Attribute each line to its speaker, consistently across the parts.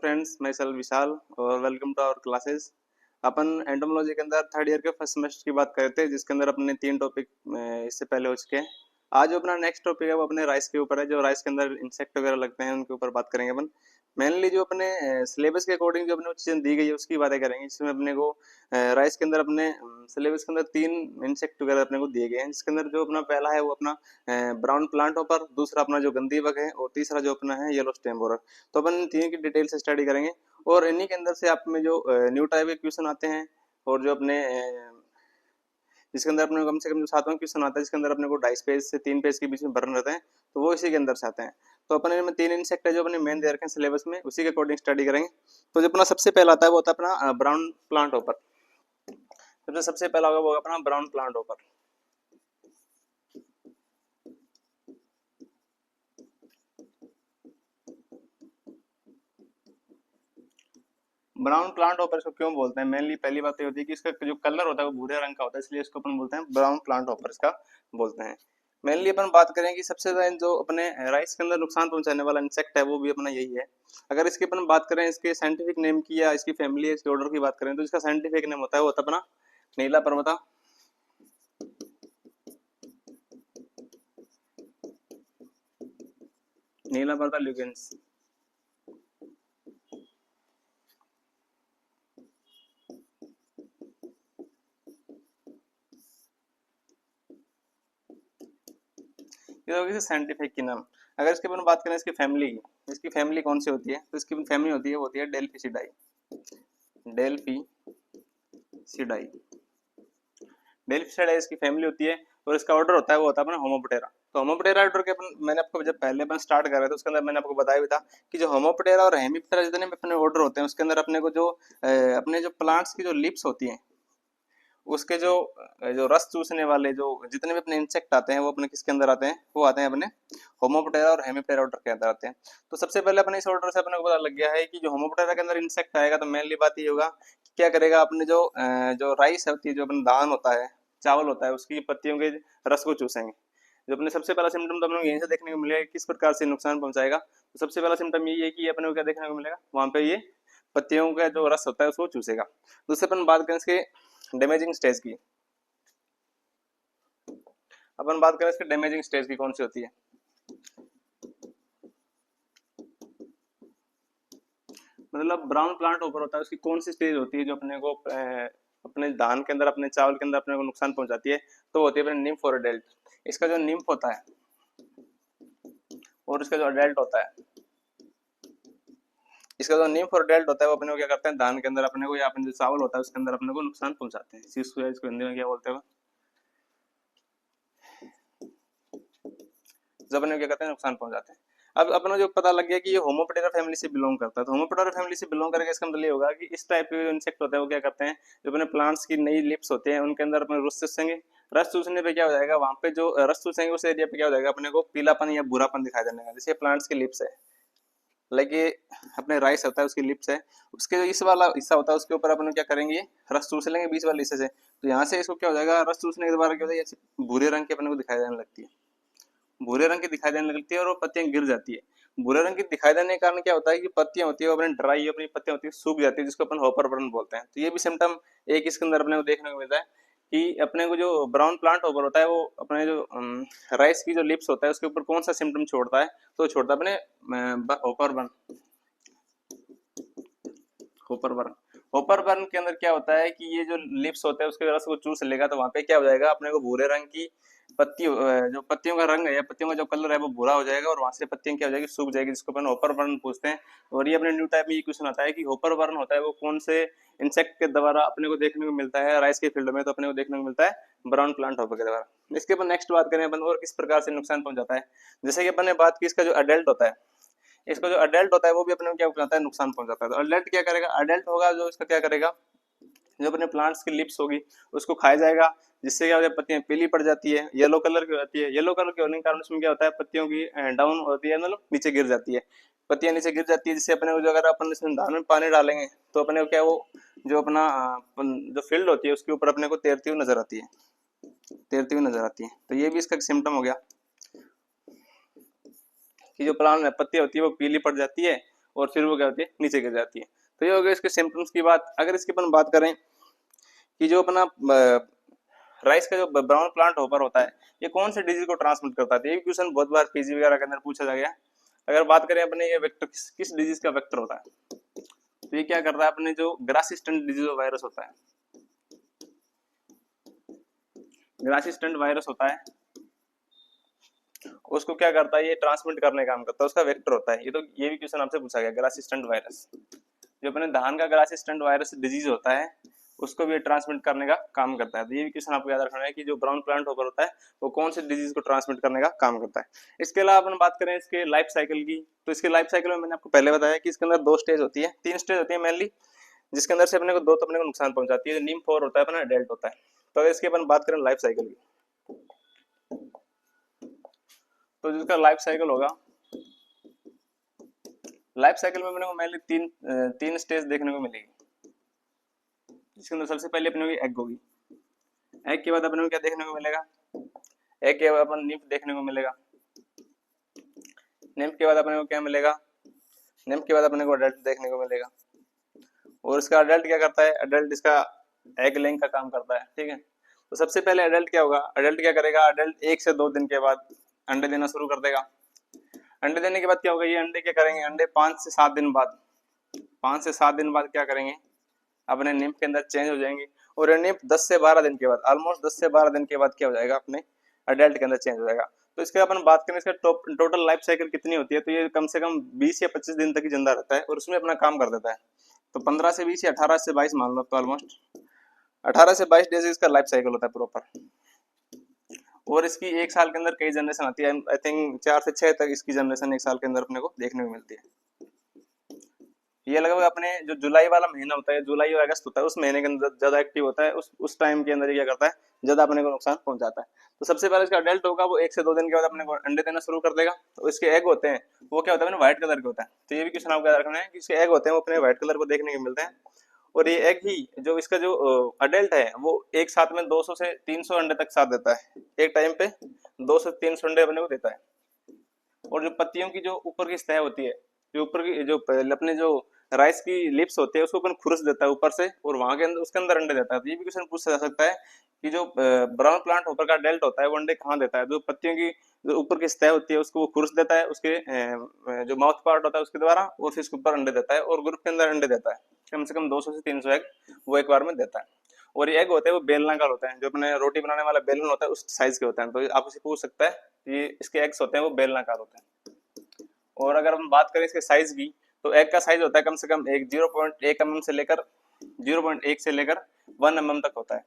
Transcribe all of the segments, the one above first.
Speaker 1: Friends, मैं सल विशाल और वेलकम टू आवर क्लासेस। अपन एंटोमोलॉजी के अंदर थर्ड ईयर के फर्स्ट सेमेस्टर की बात करते हैं, जिसके अंदर अपने 3 टॉपिक इससे पहले हो चुके हैं। आज जो अपना नेक्स्ट टॉपिक है वो अपने राइस के ऊपर है। जो राइस के अंदर इंसेक्ट वगैरह लगते हैं उनके ऊपर बात करेंगे अपन। मेनली जो अपने सिलेबस के अकॉर्डिंग जो अपने चीज़ें दी गई है उसकी बातें करेंगे, जिसमें अपने को राइस के अंदर अपने सिलेबस के अंदर 3 इंसेक्ट वगैरह अपने को दिए गए हैं, जिसके अंदर जो अपना पहला है वो अपना ब्राउन प्लांट हॉपर, दूसरा अपना जो गंदी बग है और तीसरा जो अपना है येलो स्टेम बोरर। तो अपन इन तीन की डिटेल से स्टडी करेंगे और इन्हीं के अंदर से आप में जो न्यू टाइप के क्वेश्चन आते हैं और जो अपने जिसके अंदर अपने को कम से कम जो 7वां क्वेश्चन आता है, जिसके अंदर अपने को 2.5 पेज से 3 पेज के बीच में भरना रहता है, तो वो इसी के अंदर से आते हैं। तो अपन इनमें 3 इंसेक्ट है जो अपने मेन दे रखे हैं सिलेबस में, उसी के अकॉर्डिंग स्टडी करेंगे। तो जो अपना सबसे पहला आता है वो होता है अपना ब्राउन प्लांट हॉपर। सबसे पहला होगा वो अपना brown plant hopper. Brown plant hopper इसको क्यों बोलते हैं? मेनली पहली बात ये होती है कि इसका जो कलर होता है वो भूरे रंग का होता है, इसलिए इसको अपन बोलते हैं ब्राउन प्लांट हॉपर इसका बोलते हैं। मेनली अपन बात करें कि सबसे ज्यादा जो अपने राइस के अंदर नुकसान पहुंचाने वाला इंसेक्ट है वो भी अपना यही है। अगर इसकी अपन बात करें इसके साइंटिफिक नेम की या इसकी फैमिली इसके ऑर्डर की बात करें, तो इसका साइंटिफिक नेम होता है वो होता है अपना नीला पर्वता। नीला पर्वता ल्यूकेंस। ये होगी साइंटिफिक की नाम। अगर इसकी अपन बात करें इसकी फैमिली की, इसकी फैमिली कौन सी होती है, तो इसकी फैमिली होती है वो होती है डेल्फिसिडाई। डेल्फिसिडाई डेल्फिसिडाई इसकी फैमिली होती है और इसका ऑर्डर होता है वो होता है अपना होमोप्टेरा। तो होमोप्टेरा ऑर्डर के अपन मैंने आपको जब पहले अपन स्टार्ट कर रहे थे उसके अंदर मैंने आपको बताया भी था कि जो होमोप्टेरा और हेमिप्टेरा जितने भी अपने ऑर्डर होते हैं उसके अंदर अपने को जो अपने जो प्लांट्स की जो लिप्स होती हैं उसके जो रस चूसने वाले जो जितने भी अपने इंसेक्ट आते हैं वो अपने किसके अंदर आते हैं, वो आते हैं अपने होमोप्टेरा और हेमिप्टेरा ऑर्डर के अंदर आते हैं। तो सबसे पहले अपने इस ऑर्डर से अपने को पता लग गया है कि जो होमोप्टेरा के अंदर इंसेक्ट आएगा तो मेनली बात ये होगा कि क्या करेगा, अपने जो राइस होती है, जो अपना धान होता है, चावल होता है, उसकी पत्तियों के रस को चूसेंगे। जो अपने सबसे पहला सिम्टम तो अपने को यहीं से देखने को मिलेगा किस प्रकार से नुकसान पहुंचाएगा। तो सबसे पहला सिम्टम यही है कि अपने को क्या देखने को मिलेगा, वहां पे ये पत्तियों का जो रस होता है उसको चूसेगा। दूसरे अपन बात करें इसके डैमेजिंग स्टेज की। अपन बात करें इसके डैमेजिंग स्टेज की कौन सी होती है। मतलब ब्राउन प्लांट ऊपर होता है उसकी कौन सी स्टेज होती है जो अपने को अपने धान के अंदर, अपने चावल के अंदर अपने को नुकसान पहुंचाती है, तो होती है अपने निम्फ और अडल्ट। इसका जो निम्फ होता है और इसका जो अडल्ट होता है, इसका जो निम्फ और अडल्ट होता है वो अपने को क्या करते हैं, धान के अंदर अपने को या अपने जो चावल होता है उसके अंदर अपने को नुकसान पहुंचाते हैं। इसको हिंदी में क्या बोलते हैं, जब अपने क्या करते हैं, नुकसान पहुंचाते हैं। अब अपना जो पता लग गया कि ये होमोप्टेरा फैमिली से बिलोंग करता है, तो होमोप्टेरा फैमिली से बिलोंग करके इसका मतलब ये होगा कि इस टाइप के जो इंसेक्ट होते हैं वो क्या करते हैं, जो अपने प्लांट्स की नई लिप्स होते हैं उनके अंदर अपने रस चूसेंगे। रस चूसने पे क्या हो जाएगा, वहां पे जो रस चूसेंगे उस एरिया पे क्या हो जाएगा, अपने को पीलापन या बुरापन दिखाई देने का। जैसे प्लांट्स की लिप्स है, लाइक ये अपने राइस होता है उसकी लिप्स है, उसके जो इस वाला हिस्सा होता है उसके ऊपर अपन क्या करेंगे, रस चूस लेंगे बीच वाले हिस्से से। तो यहाँ से इसको क्या हो जाएगा, रस चूसने के द्वारा क्या होता है, भूरे रंग के अपने को दिखाई देने लगती है, भूरे रंग की दिखाई देने लगती है और वो पत्तियां गिर जाती है। भूरे रंग की दिखाई देने के कारण क्या होता है कि पत्तियां होती है वो अपने ड्राई, अपनी पत्तियां होती है सूख जाती है, जिसको अपन हॉपर बर्न बोलते हैं। तो ये भी सिम्टम एक इसके अंदर अपने को देखने को मिलता है कि अपने को जो ब्राउन प्लांट हॉपर होता है वो अपने जो राइस की जो लिप्स होता है उसके ऊपर कौन सा सिम्टम छोड़ता है, तो छोड़ता है अपने hopper burn. Hopper burn, hopper burn के अंदर क्या होता है कि ये जो लिप्स होता है उसके रस को चूस लेगा, तो वहां पे क्या हो जाएगा, अपने को भूरे रंग की पत्ती, जो पत्तियों का रंग है या पत्तियों का जो कलर है वो भूरा हो जाएगा और वहां से पत्तियां क्या हो जाएगी, सूख जाएगी, जिसको अपन होपर बर्न पूछते हैं। और ये अपने न्यू टाइप में ये क्वेश्चन आता है कि होपर बर्न होता है वो कौन से इंसेक्ट के द्वारा अपने को देखने को मिलता है राइस के फील्ड में, तो अपने को देखने को मिलता है ब्राउन प्लांट हॉपर के द्वारा। इसके अपन नेक्स्ट बात करें अपन और किस प्रकार से नुकसान पहुंचाता है। जैसे कि अपन ने बात की इसका जो अडल्ट होता है, इसका जो अडल्ट होता है वो भी अपने को क्या पहुंचाता है, नुकसान पहुंचाता है। तो अडल्ट क्या करेगा, अडल्ट होगा जो इसका क्या करेगा, जो अपने प्लांट्स की लिप्स होगी उसको खाया जाएगा, जिससे क्या होता है, पत्तियां पीली पड़ जाती है, येलो कलर की हो जाती है। येलो कलर के होने के कारण उसमें क्या होता है, पत्तियों की डाउन होती है, मतलब नीचे गिर जाती है, पत्तियां नीचे गिर जाती है, जिससे अपने को जो अगर अपन इसमें धान में पानी डालेंगे तो अपने को क्या वो जो अपना जो फील्ड होती है उसके ऊपर अपने को तैरती हुई नजर आती है, तैरती हुई नजर आती है। तो ये भी इसका सिम्टम हो गया कि जो प्लांट में पत्ती होती है वो पीली पड़ जाती है और फिर वो क्या होती है, नीचे गिर जाती है। तो ये हो गया इसके सिम्टम्स की बात। अगर इसकी अपन बात करें कि जो अपना राइस का जो ब्राउन प्लांट होपर होता है, ये कौन से डिजीज को ट्रांसमिट करता है? तो ये क्वेश्चन बहुत बार पीजी वगैरह के अंदर पूछा जा गया। अगर बात करें अपने, ये वेक्टर किस डिजीज का वेक्टर होता है, तो ये क्या करता है, अपने जो ग्रासिस्टेंट डिजीज वायरस होता है, ग्रासिस्टेंट वायरस होता है, उसको क्या करता है, ये ट्रांसमिट करने का काम करता है, उसका वेक्टर होता है। ये भी क्वेश्चन आपसे पूछा गया, ग्रासिस्टेंट वायरस। जो अपने धान का ग्रासिस्टेंट वायरस डिजीज होता है, उसको भी ट्रांसमिट करने का काम करता है। तो ये भी क्वेश्चन आपको याद रखना है कि जो ब्राउन प्लांट होकर होता है, वो कौन से डिजीज को ट्रांसमिट करने का काम करता है। इसके अलावा अपन बात करें इसके लाइफ साइकिल की, तो इसके लाइफ साइकिल में मैंने आपको पहले बताया कि इसके अंदर 2 स्टेज होती है, 3 स्टेज होती है मेनली, जिसके अंदर से अपने को 2 तो अपने को नुकसान पहुंचाती है, नीम 4 होता है अपना, एडल्ट होता है। तो अगर इसकी अपन बात करें लाइफ साइकिल की, तो जिसका लाइफ साइकिल होगा, लाइफ साइकिल में अपने को मेनली तीन स्टेज देखने को मिलेगी। जिसके अंदर सबसे पहले अपने को एग होगी, एग के बाद अपने को क्या देखने को मिलेगा, एग के बाद अपन निम्फ देखने को मिलेगा, निम्फ के बाद अपने को क्या मिलेगा, निम्फ के बाद अपने को अडल्ट देखने को मिलेगा। और इसका अडल्ट क्या करता है, अडल्ट इसका एग लेइंग का काम करता है, ठीक है। तो सबसे पहले अडल्ट क्या होगा, अडल्ट क्या करेगा, अडल्ट 1 से 2 दिन के बाद अंडे देना शुरू कर देगा। अंडे देने के बाद क्या होगा, ये अंडे क्या करेंगे, अंडे 5 से 7 दिन बाद, 5 से 7 दिन बाद क्या करेंगे, अपने निम्फ के अंदर चेंज हो जाएंगे। और ये निम्फ 10 से 12 दिन के बाद, ऑलमोस्ट 10 से 12 दिन के बाद क्या हो जाएगा, अपने अडल्ट के अंदर चेंज हो जाएगा। तो इसके अपन बात करें इसका टोटल लाइफ साइकिल कितनी होती है, तो ये कम से कम 20 या 25 दिन तक ही जिंदा रहता है और उसमें अपना काम कर देता है। तो 15 से 20 या 18 से 22 मान लो, तो ऑलमोस्ट 18 से 22 डेज इसका लाइफ साइकिल होता है प्रॉपर। और इसकी 1 साल के अंदर कई जनरेशन आती है, आई थिंक 4 से 6 तक इसकी जनरेशन 1 साल के अंदर अपने को देखने को मिलती है। ये लगभग अपने जो जुलाई वाला महीना होता है, जुलाई और अगस्त होता है, उस महीने के अंदर ज्यादा एक्टिव होता है। उस टाइम के अंदर ये क्या करता है, ज्यादा अपने को नुकसान पहुंचाता है। तो सबसे पहले इसका अडल्ट होगा, वो 1 से 2 दिन के बाद अपने को अंडे देना शुरू कर देगा। तो इसके एग होते हैं, वो क्या होता है, व्हाइट कलर के होता है। तो ये भी क्वेश्चन आपको याद रखना है कि इसके एग होते हैं, वो अपने व्हाइट कलर को देखने को मिलते हैं। और ये एग ही जो इसका जो अडल्ट है, वो एक साथ में 200 से 300 अंडे तक साथ देता है, एक टाइम पे 200 से 300 अंडे अपने को देता है। और जो पत्तियों की जो ऊपर की सतह होती है, जो ऊपर की जो अपने जो राइस की लिप्स होती है, उसको अपन खुरस देता है ऊपर से, और वहां के अंदर उसके अंदर अंडे देता है। तो ये भी क्वेश्चन पूछा जा सकता है कि जो ब्राउन प्लांट ऊपर का अडल्ट होता है, वो अंडे कहाँ देता है, जो पत्तियों की जो ऊपर की सतह होती है उसको वो खुरस देता है, उसके जो माउथ पार्ट होता है उसके द्वारा, और फिर उसके ऊपर अंडे देता है, और ग्रुप के अंदर अंडे देता है कम से कम 200 से 300 एग वो एक बार में देता है। और ये एग होते हैं वो बेलनाकार होते हैं, जो अपने रोटी बनाने वाला बेलन होता है उस साइज के होते हैं। तो आप उसे पूछ सकता है कि इसके एग्स होते हैं वो बेलनाकार होते हैं। और अगर हम बात करें इसके साइज की, तो एग का साइज होता है कम से कम एक 0.1 mm से लेकर 0.1 से लेकर 1 mm तक होता है।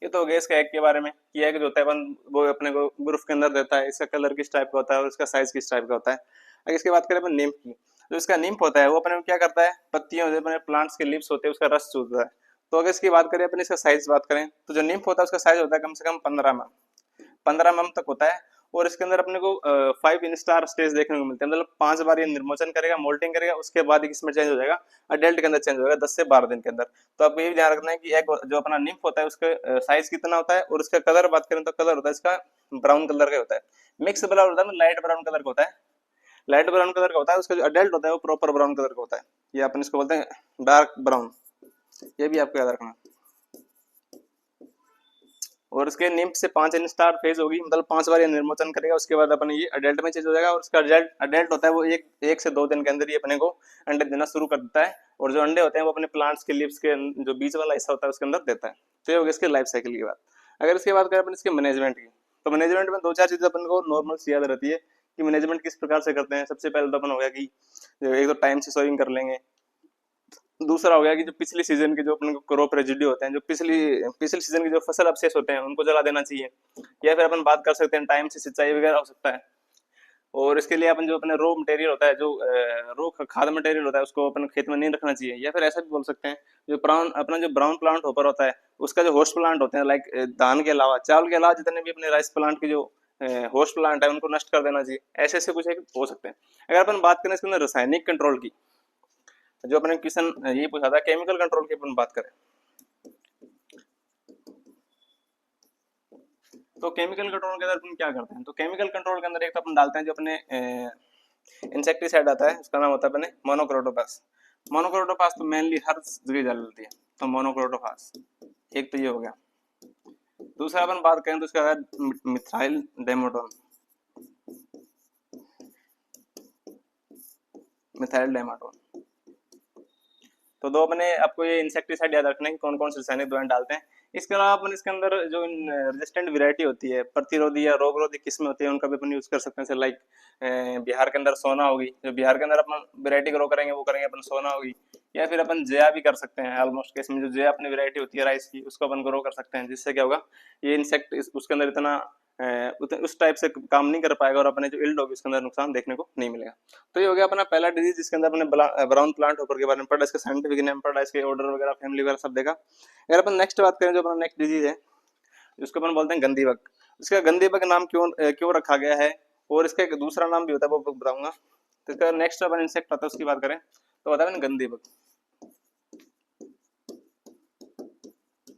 Speaker 1: ये तो हो गया इसका एग के बारे में कि एग जो होता है वो अपने को ग्रुप के अंदर देता है, इसका कलर किस टाइप का होता है और इसका साइज किस टाइप का होता है। अगर इसकी बात करें अपन निम्फ की, तो इसका निम्फ होता है वो अपने क्या करता है, पत्तियों जो अपने प्लांट्स के लिप्स होते हैं उसका रस चूसता है। तो अगर इसकी बात करें अपन, इसका साइज बात करें, तो जो निम्फ होता है उसका साइज होता है कम से कम 15 mm तक होता है। और इसके अंदर अपने को 5 इंस्टार स्टेज देखने को मिलते हैं, मतलब 5 बार ये निर्मोचन करेगा, मोल्टिंग करेगा, उसके बाद इसमें चेंज हो जाएगा, अडल्ट के अंदर चेंज होगा 10 से 12 दिन के अंदर। तो आपको ये भी ध्यान रखना है कि एग जो अपना निम्फ होता है उसका साइज कितना होता है, और उसका कलर बात करें तो कलर होता है इसका ब्राउन कलर का होता है, मिक्स कलर होता है, लाइट ब्राउन कलर का होता है, लाइट ब्राउन कलर का होता है। उसका जो अडल्ट होता है वो प्रॉपर ब्राउन कलर का होता है, ये अपन इसको बोलते हैं डार्क ब्राउन। ये भी आपको याद रखना। और उसके निम्फ से 5 इंस्टार फेज होगी, मतलब 5 बार ये निर्मोचन करेगा, उसके बाद अपन ये अडल्ट में चेंज हो जाएगा। और उसका अडल्ट होता है वो एक से 2 दिन के अंदर ही अपने को अंडे देना शुरू कर देता है। और जो अंडे होते हैं वो अपने प्लांट्स के लिप्स के जो बीच वाला हिस्सा होता है उसके अंदर देता है। तो ये हो गया इसके लाइफ साइकिल की बात। अगर इसके बात करें अपन इसके मैनेजमेंट की, तो मैनेजमेंट में 2-4 चीजें अपन को नॉर्मल सी याद रहती है कि मैनेजमेंट किस प्रकार से करते हैं। सबसे पहले तो अपन हो गया कि एक तो टाइम से सोइंग कर लेंगे। दूसरा हो गया कि जो पिछली सीजन के जो अपने क्रॉप रेजिड्यू होते हैं, जो पिछली सीजन के जो फसल अवशेष होते हैं उनको जला देना चाहिए। या फिर अपन बात कर सकते हैं टाइम से सिंचाई वगैरह हो सकता है। और इसके लिए अपन जो अपने रॉ मटेरियल होता है, जो रॉ खाद मटेरियल होता है, उसको अपन खेत में नहीं रखना चाहिए। या फिर ऐसा भी बोल सकते हैं जो ब्राउन प्लांट होपर होता है, उसका जो होस्ट प्लांट होते हैं, लाइक धान के अलावा चावल के अलावा जितने भी अपने राइस प्लांट के जो होस्ट प्लांट है उनको नष्ट कर देना चाहिए। ऐसे ऐसे कुछ हो सकते हैं। अगर अपन बात करें इसके अंदर रासायनिक कंट्रोल की, जो अपने क्वेश्चन ये पूछा था केमिकल कंट्रोल की अपन बात करें, तो केमिकल कंट्रोल के अंदर अपन क्या करते हैं, तो केमिकल कंट्रोल के अंदर एक तो अपन डालते हैं जो अपने इंसेक्टिसाइड आता है, उसका नाम होता है अपने मोनोक्रोटोफास। मोनोक्रोटोफास तो मेनली हर जगह डालती है, तो मोनोक्रोटोफास एक तो ये हो गया। दूसरा अपन बात करें तो उसका मिथाइल डेमोटोन, मिथाइल डेमाटोन। तो दो अपने आपको ये इंसेक्टिसाइड याद रखना है कि कौन कौन से रासायनिक दवाएं डालते हैं। इसके अलावा अपन इसके अंदर जो रेजिस्टेंट वैरायटी होती है, प्रतिरोधी या रोगरोधी किस्में होती है, उनका भी अपन यूज कर सकते हैं। जैसे लाइक बिहार के अंदर सोना होगी, जो बिहार के अंदर अपन वैरायटी ग्रो करेंगे वो करेंगे अपन सोना होगी, या फिर अपन जया भी कर सकते हैं। ऑलमोस्ट केस में जो जया अपनी वैरायटी होती है राइस की, उसको अपन ग्रो कर सकते हैं, जिससे क्या होगा ये इंसेक्ट उसके अंदर इतना उस टाइप से काम नहीं कर पाएगा और अपने जो इल्ड होगी उसके अंदर नुकसान देखने को नहीं मिलेगा। तो ये हो गया अपना पहला डिजीज जिसके अंदर अपने ब्राउन प्लांट होपर के बारे में पढ़ा, इसका साइंटिफिक नेम पढ़ा, इसके ऑर्डर वगैरह फैमिली वगैरह सब देखा। अगर अपन नेक्स्ट बात करें, जो अपना नेक्स्ट डिजीज है उसको अपन बोलते हैं गंदी बग। इसका गंदी बग नाम क्यों रखा गया है, और इसका एक दूसरा नाम भी होता है वो बताऊंगा। तो इसका नेक्स्ट अपन इंसेक्ट आता है उसकी बात करें तो होता है गंदी बग।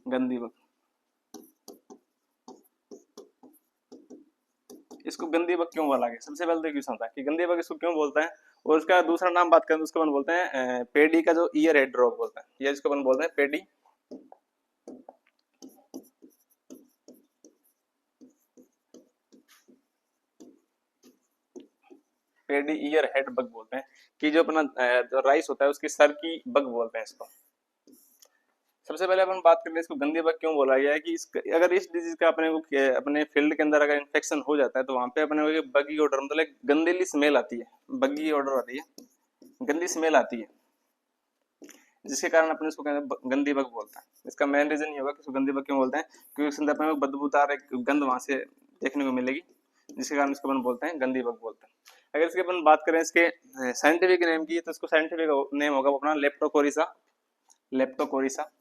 Speaker 1: गंदी बग, इसको गंदी बग क्यों बोला गया, सबसे पहले तो क्वेश्चन होता है कि गंदी बग इसको क्यों बोलते हैं। और उसका दूसरा नाम बात करें तो उसको अपन बोलते हैं पेडी का जो ईयर हेड रोग बोलते हैं, ये इसको अपन बोलते हैं पेडी, पेडी ईयर हेड बग बोलते हैं। कि जो अपना जो राइस होता है उसकी सर की बग बोलते हैं इसको। सबसे पहले अपन बात कर ले इसको गंदी बग क्यों बोला गया है कि अगर इस डिजीज का अपने को अपने फील्ड के अंदर अगर इन्फेक्शन हो जाता है तो वहां पे अपने को बगी ऑर्डर मतलब गंदीली स्मेल आती है, बगी ऑर्डर आती है, गंदी स्मेल आती है, जिसके कारण अपने इसको गंदी बग बोलते हैं। इसका मेन रीजन ये होगा कि इसको गंदी बग क्यों बोलते हैं, क्योंकि उसके अंदर अपने को बदबूदार एक गंध वहां से देखने को मिलेगी, जिसके कारण इसको अपन बोलते हैं गंदी बग बोलते हैं। अगर इसकी अपन बात करें इसके साइंटिफिक नेम की, तो इसको साइंटिफिक नेम होगा वो अपना लेप्टोकोरिसा, लेप्टोकोरिसा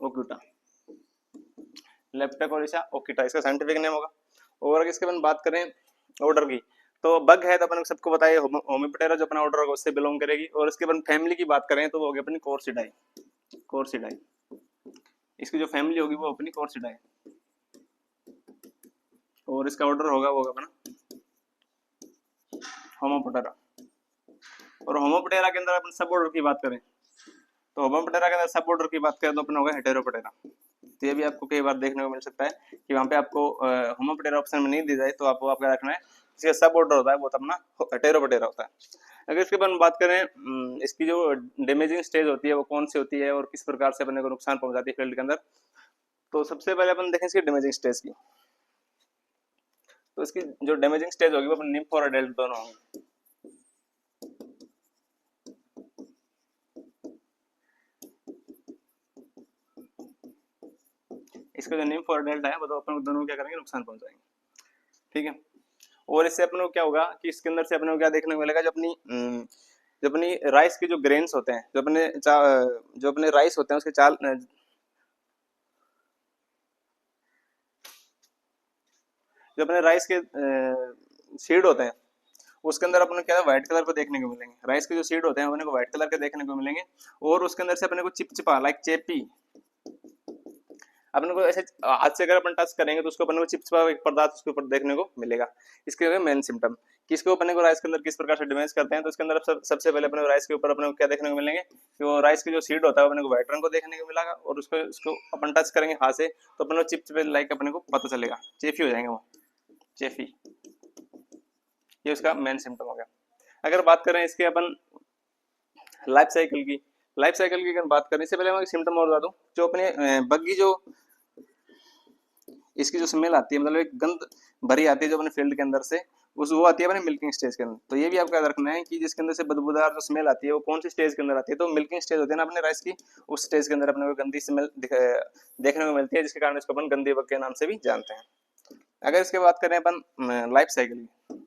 Speaker 1: ओक्यूटा, लेप्टोकोरिसा ओक्यूटा इसका साइंटिफिक नेम होगा। और अगर इसके अपन बात करें ऑर्डर की, तो बग है तो अपन सबको बताइए होमियोप्टेरा जो अपना ऑर्डर होगा उससे बिलोंग करेगी। और इसके अपन फैमिली की बात करें तो वो होगी अपनी कोर्सिडाई, कोर्सिडाई इसकी जो फैमिली होगी वो अपनी कोर्सिडाई। और इसका ऑर्डर होगा वो अपना होमोप्टेरा। और होमोप्टेरा के अंदर अपन सब ऑर्डर की बात करें तो होमोप्टेरा के अंदर सब ऑर्डर की बात करें तो अपना होगा हेटेरोप्टेरा। तो ये भी आपको कई बार देखने को मिल सकता है कि वहाँ पे आपको होमोप्टेरा ऑप्शन में नहीं दी जाए, तो आपको आपका रखना है इसका सब ऑर्डर होता है वो तो अपना हेटेरोप्टेरा होता है। अगर इसके बारे में बात करें इसकी जो डैमेजिंग स्टेज होती है वो कौन सी होती है और किस प्रकार से अपने को नुकसान पहुंचाती है फील्ड के अंदर, तो सबसे पहले अपन देखें इसकी डैमेजिंग स्टेज की। तो इसकी जो डैमेजिंग स्टेज होगी वो अपन निम्फ और एडल्ट दोनों होंगे। इसका जो निम्फ और एडल्ट है वो तो अपन दोनों क्या करेंगे नुकसान पहुंचाएंगे, ठीक है। और इससे अपने को क्या होगा कि इसके अंदर से अपने को क्या देखने को मिलेगा, जो अपनी राइस के जो ग्रेन्स होते हैं, जो अपने राइस होते हैं उसके चाल जो अपने राइस के सीड होते हैं उसके अंदर अपने क्या व्हाइट कलर को देखने को मिलेंगे। राइस के जो सीड होते हैं अपने को व्हाइट कलर के देखने को मिलेंगे। और उसके अंदर से अपने को चिपचिपा लाइक चेपी, अपने को ऐसे हाथ से अगर अपन टच करेंगे तो उसको अपने को चिपचिपा एक पदार्थ उसके ऊपर देखने को मिलेगा। इसके मेन सिम्टम कि इसको अपने को राइस के अंदर किस प्रकार से डैमेज करते हैं, तो इसके अंदर सबसे पहले अपने राइस के ऊपर अपने को क्या देखने को मिलेंगे कि वो राइस के जो सीड होता है अपने को व्हाइट रंग को देखने को मिलेगा। और उसको अपन टच करेंगे हाथ से तो अपने को चिपचिपे लाइक अपने को पता चलेगा, चेफी हो जाएंगे वो, चेफी, ये उसका मेन सिम्टम हो गया। अगर बात करें इसके अपन लाइफ साइकिल की, लाइफ साइकिल की अगर बात करें इससे पहले मैं सिम्टम और बता दूं, जो अपने बग्गी जो इसकी जो स्मेल आती है मतलब एक गंध भरी आती है जो अपने फील्ड के अंदर से, उस वो आती है अपने मिल्किंग स्टेज के अंदर। तो ये भी आपको याद रखना है कि जिसके अंदर से बदबूदार जो स्मेल आती है वो कौन सी स्टेज के अंदर आती है, तो मिल्किंग स्टेज होती है ना अपने राइस की, उस स्टेज के अंदर अपने को गंदी स्मेल देखने को मिलती है, जिसके कारण इसको अपन गंदी बग के नाम से भी जानते हैं। अगर इसके बात करें अपन लाइफ साइकिल की,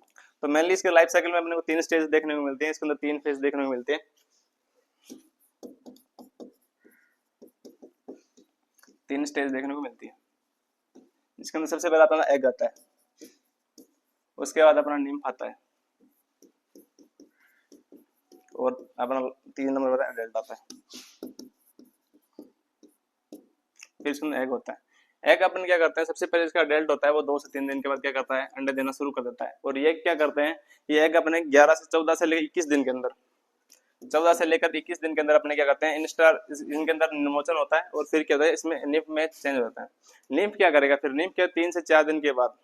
Speaker 1: तो मेनली इसके लाइफ साइकिल में अपने को 3 स्टेज देखने को मिलते हैं, इसके अंदर 3 फेज देखने को मिलते हैं, 3 स्टेज देखने को मिलती है, जिसके अंदर सबसे पहला अपना एग आता है, उसके बाद अपना निम्फ आता है, और अपना 3 नंबर पर एडल्ट आता है, फिर इसमें एग होता है। एग अपन क्या करते हैं, सबसे पहले इसका अडल्ट होता है वो 2 से 3 दिन के बाद क्या करता है, अंडे देना शुरू कर देता है। और ये क्या करते हैं, ये एग अपने 11 से 14 से लेकर 21 दिन के अंदर, 14 से लेकर 21 दिन के अंदर अपने क्या करते हैं, इनके अंदर निमोचन होता है। और फिर क्या होता है, इसमें निम्फ में चेंज हो जाता है। निम्फ क्या करेगा, फिर निम्फ क्या 3 से 4 दिन के बाद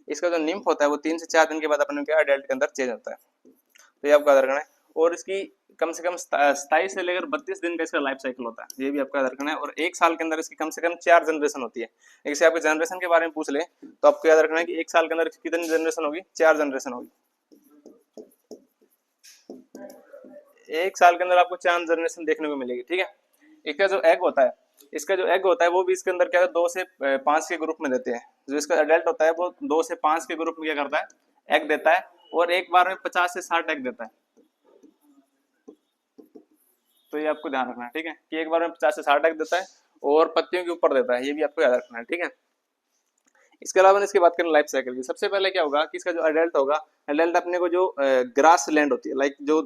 Speaker 1: इसका जो निम्फ होता है वो 3 से 4 दिन के बाद अपने क्या अडल्ट के अंदर चेंज होता है। तो ये आपका याद रखना है। और इसकी कम से कम 27 से लेकर 32 दिन का इसका लाइफ साइकिल होता है, ये भी आपका याद रखना है। और 1 साल के अंदर इसकी कम से कम 4 जनरेशन होती है। जैसे आपके जनरेशन के बारे में पूछ ले तो आपको याद रखना है कि 1 साल के अंदर कितनी जनरेशन होगी, 4 जनरेशन होगी। 1 साल के अंदर आपको 4 जनरेशन देखने को मिलेगी, ठीक है। इसका जो एग होता है, इसका जो एग होता है वो भी इसके अंदर क्या है, 2 से 5 के ग्रुप में देते हैं। जो इसका अडल्ट होता है वो 2 से 5 के ग्रुप में क्या करता है, एग देता है। और एक बार में 50 से 60 एग देता है। तो ये आपको ध्यान रखना है, ठीक है, कि एक बार में 50 से 60 एग देता है और पत्तियों के ऊपर देता है, ये भी आपको याद रखना है, ठीक है। इसके अलावा इसकी बात करें लाइफ साइकिल की, सबसे पहले क्या होगा कि इसका जो अडल्ट होगा, अडल्ट अपने को जो ग्रास लैंड होती है, लाइक जो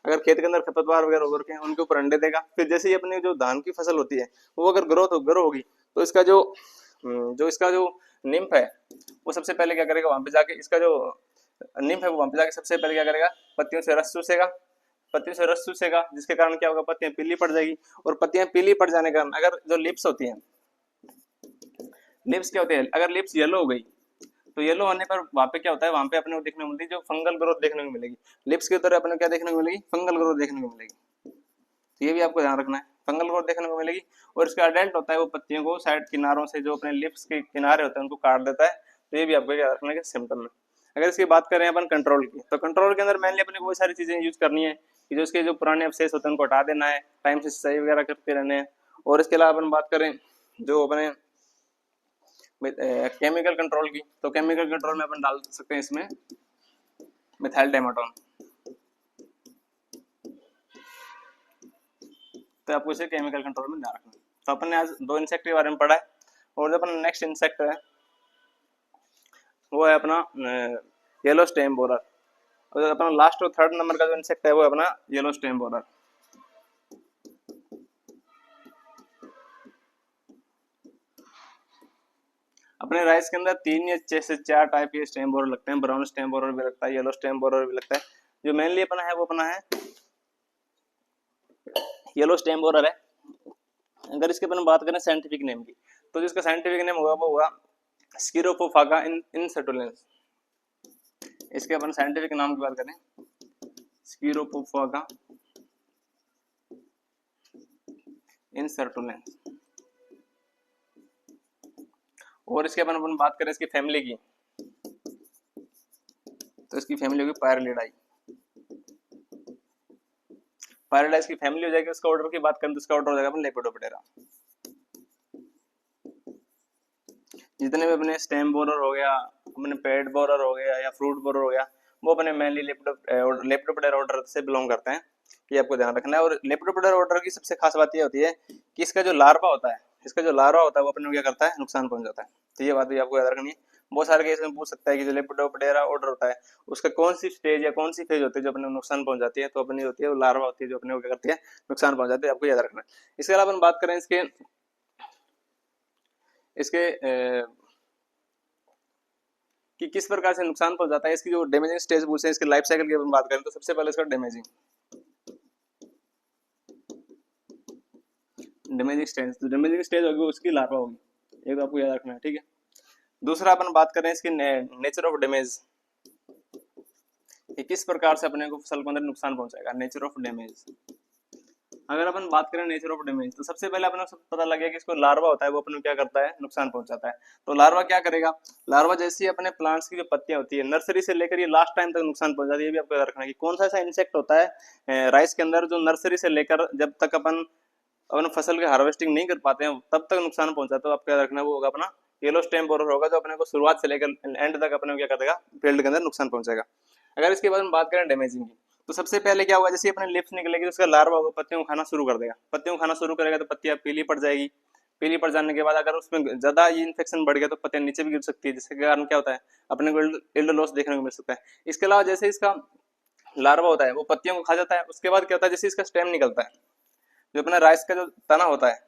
Speaker 1: अगर खेत के अंदर खरपतवार वगैरह उग रखे हैं उनके ऊपर अंडे देगा। फिर जैसे ही अपनी जो धान की फसल होती है वो अगर ग्रो होगी तो इसका जो निम्फ है वो सबसे पहले क्या करेगा, वहां पे जाके इसका जो निम्फ है वो वहां पे जाके सबसे पहले क्या करेगा, पत्तियों से रस चूसेगा। पत्तियों से रस चूसेगा जिसके कारण क्या होगा, पत्तियां पीली पड़ जाएगी। और पत्तियां पीली पड़ जाने के कारण अगर जो लिप्स होती है, लिप्स क्या होते हैं, अगर लिप्स येलो हो गई तो येलो होने पर वहां पे क्या होता है, वहां पे अपने को देखने को मिलती है जो फंगल ग्रोथ देखने को मिलेगी। लिप्स के तरह अपने को क्या देखने को मिलेगी, फंगल ग्रोथ देखने को मिलेगी। तो ये भी आपको ध्यान रखना है, फंगल ग्रोथ देखने को मिलेगी। और इसका अडल्ट होता है वो पत्तियों को साइड किनारों से, जो अपने लिप्स के किनारे होते हैं उनको काट देता है। तो ये भी आपको क्या रखना है सिम्टम में। अगर इसकी बात करें अपन कंट्रोल की, तो कंट्रोल के अंदर मेनली अपने को वो सारी चीजें यूज करनी है कि जो इसके जो पुराने अवशेष होते हैं उनको हटा देना है, टाइम से सिंचाई वगैरह करते रहने हैं। और इसके अलावा अपन बात करें जो अपने केमिकल कंट्रोल की, तो केमिकल कंट्रोल में अपन डाल सकते हैं इसमें मिथाइल डाइमेटोन। तो आपको इसे केमिकल कंट्रोल में ध्यान रखना है। तो अपन ने आज 2 इंसेक्ट के बारे में पढ़ा है। और जो अपना नेक्स्ट इंसेक्ट है वो है अपना येलो स्टेम बोरर। और अपना लास्ट और 3rd नंबर का जो इंसेक्ट है वो है अपना येलो स्टेम बोरर। अपने राइस के अंदर 3 या 6 से 4 टाइप के स्टेम बोरर लगते हैं। ब्राउन स्टेम बोरर भी लगता है, येलो स्टेम बोरर भी लगता है। जो मेनली अपना है वो अपना है येलो स्टेम बोरर है। अगर इसके अपन बात करें साइंटिफिक नेम की, तो जिसका साइंटिफिक नेम होगा वो होगा स्किरोपोफागा इनसर्टुलेंस। इसके अपन साइंटिफिक नाम की बात करें, स्किरोपोफागा इनसर्टुलेंस। और इसके अपन बात करें इसकी फैमिली की, तो इसकी फैमिली होगी पायरलिडाई। पायरलिडाई की फैमिली हो जाएगी। उसका ऑर्डर की बात करें तो इसका ऑर्डर हो जाएगा अपन लेपिडोप्टेरा। जितने भी अपने स्टेम बोरर हो गया, अपने पेड बोरर हो गया या फ्रूट बोरर हो गया, वो अपने मेनली लेपिडोप्टेरा ऑर्डर से बिलोंग करते हैं। ये आपको ध्यान रखना है। और लेपिडोप्टेरा ऑर्डर की सबसे खास बात ये होती है कि इसका जो लार्वा होता है, वो अपने को क्या करता है, नुकसान पहुंच जाता है। तो ये बात भी आपको याद रखनी है। बहुत सारे केस में पूछ सकता है कि जो लेपिडोप्टेरा ऑर्डर होता है उसका कौन सी स्टेज या कौन सी फेज होती है जो अपने को नुकसान पहुंचाती है। तो अपनी होती है वो लार्वा होती है जो अपने को क्या करती है, नुकसान पहुंचाती है। आपको याद रखना है। इसके अलावा अपन बात करें इसके कि किस प्रकार से नुकसान पहुंचाता है, इसकी जो डैमेजिंग स्टेज पूछे हैं, इसकी लाइफ साइकिल की बात करें तो सबसे पहले इसका डैमेजिंग स्टेज होगी उसकी लार्वा होगी। ये तो आपको याद रखना है, ठीक है। दूसरा अपन बात करें इसकी नेचर ऑफ डैमेज, किस प्रकार से अपने को फसल को अंदर नुकसान पहुंचाएगा, नेचर ऑफ डैमेज। अगर अपन बात करें नेचर ऑफ डैमेज तो सबसे पहले अपने को पता लगे कि इसको लार्वा होता है वो अपने क्या करता है, नुकसान पहुंचाता है। तो लार्वा क्या करेगा, लार्वा जैसे ही अपने प्लांट्स की जो पत्तियां होती है नर्सरी से लेकर ये लास्ट टाइम तक नुकसान पहुंचाती है। ये भी आपको याद रखना है कि कौन सा ऐसा इंसेक्ट होता है राइस के अंदर जो नर्सरी से लेकर जब तक अपन फसल की हार्वेस्टिंग नहीं कर पाते हैं तब तक नुकसान पहुंचाता है। तो आपको याद रखना वो होगा अपना येलो स्टेम बोरर होगा, जो अपने को शुरुआत से लेकर एंड तक अपने को क्या करेगा, फील्ड के अंदर नुकसान पहुंचाएगा। अगर इसके बाद हम बात करें डैमेजिंग की, तो सबसे पहले क्या होगा, जैसे अपने लिप्स निकलेगी तो उसका लार्वा होगा पत्तियों को खाना शुरू कर देगा। पत्तियों को खाना शुरू करेगा तो पत्तियां पीली पड़ जाएगी। पीली पड़ जाने के बाद अगर उसमें ज्यादा ये इन्फेक्शन बढ़ गया तो पत्तियां नीचे भी गिर सकती है, जिसके कारण क्या होता है, अपने को इल्ड लॉस देखने को मिल सकता है। इसके अलावा जैसे इसका लार्वा होता है वो पत्तियों को खा जाता है, उसके बाद क्या होता है, जैसे इसका स्टेम निकलता है, जो अपना राइस का जो तना होता है,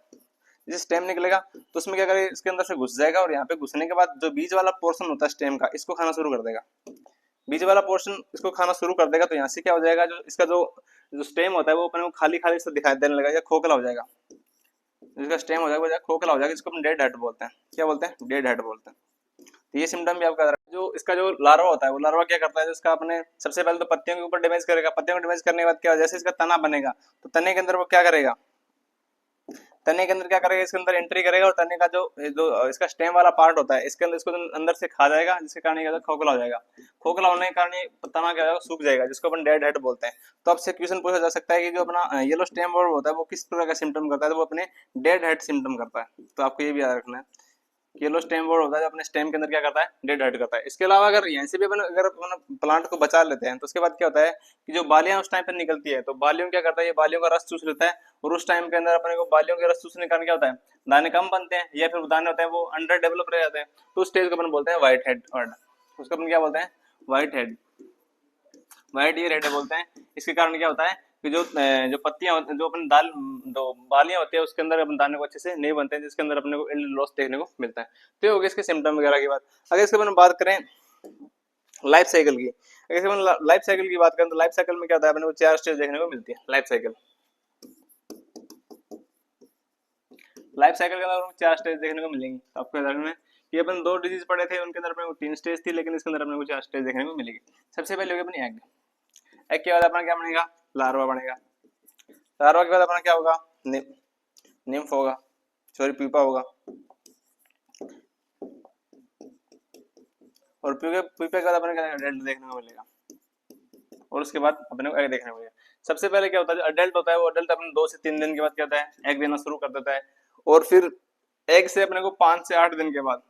Speaker 1: जैसे स्टेम निकलेगा तो उसमें क्या करेगा, इसके अंदर से घुस जाएगा और यहाँ पे घुसने के बाद जो बीच वाला पोर्शन होता है स्टेम का, इसको खाना शुरू कर देगा। बीच वाला पोर्शन इसको खाना शुरू कर देगा तो यहाँ से क्या हो जाएगा, जो इसका जो जो स्टेम होता है वो अपने को खाली खाली से दिखाई देने लगेगा या खोखला हो जाएगा। जिसका स्टेम हो जाएगा वो खोखला हो जाएगा, जिसको अपन डेड हेड बोलते हैं। क्या बोलते हैं? डेड हेड बोलते हैं। तो ये सिम्टम भी आपका जो इसका जो लार्वा होता है, वो लार्वा क्या करता है, जिसका अपने सबसे पहले तो पत्तियों के ऊपर डैमेज करेगा। पत्तियों को डैमेज करने के बाद क्या, जैसे इसका तना बनेगा तो तने के अंदर वो क्या करेगा, तने के अंदर क्या करेगा, इसके अंदर एंट्री करेगा और तने का जो जो इसका स्टेम वाला पार्ट होता है इसके अंदर इसको अंदर से खा जाएगा, जिसके कारण ये खोखला हो जाएगा। खोखला होने के कारण ये तना क्या होगा, सूख जाएगा, जिसको अपन डेड हेड बोलते हैं। तो आपसे क्वेश्चन पूछा जा सकता है कि जो अपना येलो स्टेम बोर्ड होता है वो किस प्रकार का सिम्टम करता है, तो वो अपने डेड हेड सिम्टम करता है। तो आपको ये भी याद रखना है, येलो स्टेम बोर्ड होता है जो अपने स्टेम के अंदर क्या करता है, डेड हेड करता है। इसके अलावा अगर यहाँ से भी अपन अगर अपन प्लांट को बचा लेते हैं तो उसके बाद क्या होता है कि जो बालियां उस टाइम पर निकलती है तो बालियों क्या करता है, ये बालियों का रस चूस लेता है और उस टाइम के अंदर अपने को बालियों के रस चूसने के कारण क्या होता है, दाने कम बनते हैं या फिर दाने होते हैं वो अंडर डेवलप रह जाते हैं। तो उस स्टेज को अपन बोलते हैं व्हाइट हेड वर्ड, उसको अपन क्या बोलते हैं, white head, white year head बोलते हैं। इसके कारण क्या होता है कि जो पत्तियां जो अपन दाल जो बालियां होती है उसके अंदर अपन दाने को अच्छे से नहीं बनते हैं, जिसके अंदर अपने को यील्ड लॉस देखने को मिलता है। तो ये हो गया इसके सिम्टम वगैरह की बात। अगर इसके अपन बात करें लाइफ साइकिल की, अगर इसके अपन लाइफ साइकिल की बात करें तो लाइफ साइकिल में क्या होता है, अपने को 4 स्टेज देखने को मिलती है। लाइफ साइकिल, लाइफ साइकिल के अंदर 4 स्टेज देखने को मिलेंगी। तो आपको याद रखना है कि अपन 2 डिजीज पढ़े थे उनके अंदर अपने को 3 स्टेज थी, लेकिन इसके अंदर अपने को 4 स्टेज देखने को मिलेगी। सबसे पहले होगी अपनी एग। एग के बाद अपना क्या बनेगा, लार्वा बनेगा। लार्वा के बाद अपना क्या होगा, निम्फ होगा, सॉरी प्यूपा होगा, और प्यूपे के बाद अपने क्या अडल्ट देखने को मिलेगा, और उसके बाद अपने को एग देखने को मिलेगा। सबसे पहले क्या होता है, जो अडल्ट होता है वो अडल्ट अपने 2 से 3 दिन के बाद क्या होता है, एग देना शुरू कर देता है। और फिर एग से अपने को 5 से 8 दिन के बाद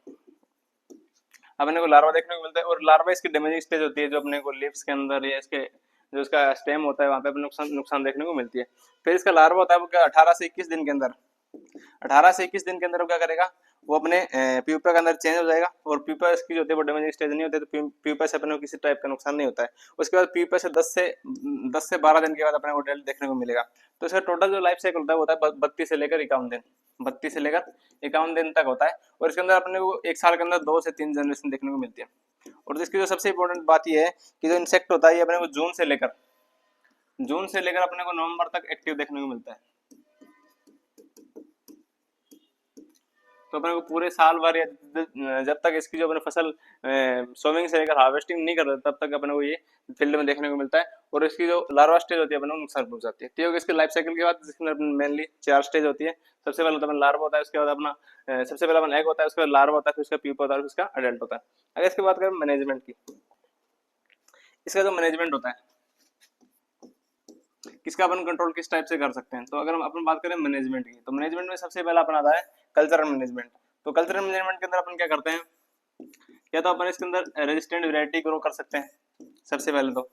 Speaker 1: अपने को लार्वा देखने को मिलता है। और लार्वा इसकी डैमेजिंग स्टेज होती है, जो अपने को लिप्स के अंदर या इसके जो इसका स्टेम होता है वहां पे अपने नुकसान देखने को मिलती है। फिर इसका लार्वा होता है वो क्या 18 से 21 दिन के अंदर, 18 से 21 दिन के अंदर वो क्या करेगा, वो अपने प्यूपा के अंदर चेंज हो जाएगा। और प्यूपा इसकी जो होती है वो डैमेजिंग स्टेज नहीं होती, तो प्यूपा से अपने को किसी टाइप का नुकसान नहीं होता है। उसके बाद प्यूपा से 10 से 12 दिन के बाद अपने को अडल्ट देखने को मिलेगा। तो इसका टोटल जो लाइफ साइकिल होता है 32 से लेकर 51 दिन, 32 से लेकर 51 दिन तक होता है। और इसके अंदर अपने को एक साल के अंदर 2 से 3 जनरेशन देखने को मिलती है। और इसकी जो सबसे इंपॉर्टेंट बात यह है कि जो इंसेक्ट होता है ये अपने को जून से लेकर अपने को नवंबर तक एक्टिव देखने को मिलता है। तो अपने को पूरे साल भर या जब तक इसकी जो अपने फसल सोविंग से लेकर हार्वेस्टिंग नहीं कर रहे तब तक अपने को ये फील्ड में देखने को मिलता है। और इसकी जो लार्वा स्टेज होती है अपने को नुकसान पहुंचाती है। तो इसकी लाइफ साइकिल के बाद जिसके अंदर मेनली 4 स्टेज होती है। सबसे पहले अपना लार्वा होता है, उसके बाद अपना सबसे पहले अपना एग होता है, उसके बाद लार्वा होता है, फिर उसका प्यूपा होता है, फिर उसका अडल्ट होता है। अगर इसकी बात करें मैनेजमेंट की, इसका जो मैनेजमेंट होता है किसका अपन कंट्रोल किस टाइप से कर सकते हैं, तो अगर हम अपन बात करें मैनेजमेंट की, तो मैनेजमेंट में सबसे पहला अपन आता है कल्चरल मैनेजमेंट। तो कल्चरल मैनेजमेंट के अंदर अपन क्या करते हैं, या तो अपन इसके अंदर रेजिस्टेंट वैरायटी ग्रो कर सकते हैं। सबसे पहले तो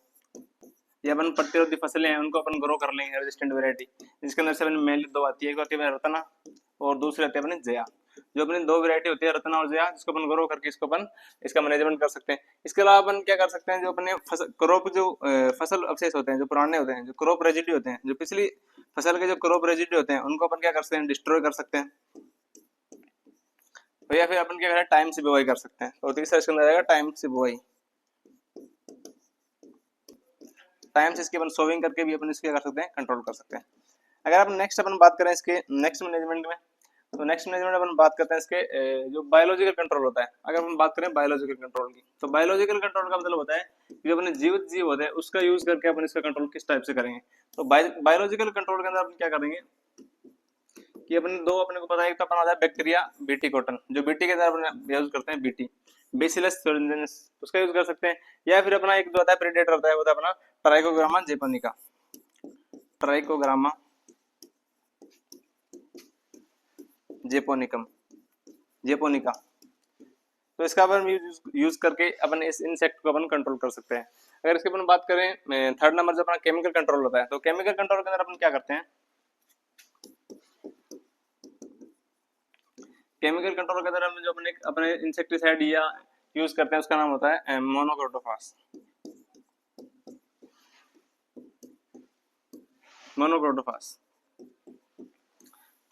Speaker 1: ये अपन प्रतिरोधी फसलें हैं उनको अपन ग्रो कर लेंगे रेजिस्टेंट वैरायटी, जिसके अंदर से अपन मेनली 2 आती है, एक आती है रत्ना और दूसरी आती है अपनी जया। जो अपनी 2 वैरायटी होती है रत्ना और जया, जिसको अपन ग्रो करके इसको अपन इसका मैनेजमेंट कर सकते हैं। इसके अलावा अपन क्या कर सकते हैं, जो अपने क्रॉप जो फसल अवशेष होते हैं, जो पुराने होते हैं, जो क्रॉप रेजिड्यू होते हैं, जो पिछली फसल के जो क्रॉप रेजिड्यू होते हैं उनको अपन क्या कर सकते हैं, डिस्ट्रॉय कर सकते हैं। तो या फिर अपन क्या करें, टाइम से बुवाई कर सकते हैं। और तीसरा इसके अंदर आएगा टाइम से बुवाई, टाइम से इसकी अपन सोविंग करके भी अपन इसके क्या कर सकते हैं, कंट्रोल कर सकते हैं। अगर अपन नेक्स्ट अपन बात करें इसके नेक्स्ट मैनेजमेंट में, तो नेक्स्ट मैनेजमेंट अपन बात करते हैं इसके जो बायोलॉजिकल कंट्रोल होता है। अगर हम बात करें बायोलॉजिकल कंट्रोल की, तो बायोलॉजिकल कंट्रोल का मतलब होता है कि जो अपने जीवित जीव होते हैं उसका यूज करके अपन इसका कंट्रोल किस टाइप से करेंगे। तो बायोलॉजिकल कंट्रोल के अंदर अपन क्या करेंगे कि अपने 2 अपने को पता है, एक तो अपना होता है बैक्टीरिया बीटी कॉटन, जो बीटी के अंदर अपन यूज करते हैं, बीटी बेसिलस थ्योरेंसिस, उसका यूज कर सकते हैं। या फिर अपना एक जो होता है प्रेडेटर होता है, वो होता है अपना Trichogramma japonica, Trichogramma japonicum, japonica. तो इसका अपन यूज करके अपन इस इंसेक्ट को अपन कंट्रोल कर सकते हैं। अगर इसके अपन बात करें थर्ड नंबर जो अपना केमिकल कंट्रोल होता है, तो केमिकल कंट्रोल के अंदर अपन क्या करते हैं, केमिकल कंट्रोल के अंदर हम जो अपने इंसेक्टिसाइड या यूज करते हैं उसका नाम होता है मोनोक्रोटोफास, मोनोक्रोटोफास।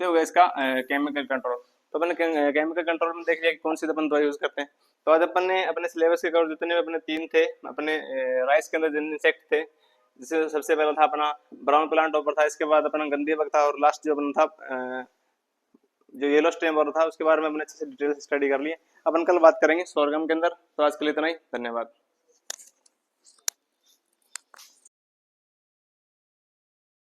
Speaker 1: तो हो गया इसका केमिकल कंट्रोल। तो अपन केमिकल कंट्रोल में देख लिया कि कौन सी अपन दवा यूज करते हैं। तो आज अपन ने अपने सिलेबस के कवर जितने भी अपने तीन थे अपने राइस के अंदर जिन इंसेक्ट थे, जैसे सबसे पहला था अपना ब्राउन प्लांट हॉपर था, इसके बाद अपना गंदी बग था, और लास्ट जो अपना था जो येलो स्टेम वाला था, उसके बारे में हमने अच्छे से डिटेल स्टडी कर ली है। अपन कल बात करेंगे सोरगम के अंदर। तो आज के लिए इतना ही, धन्यवाद।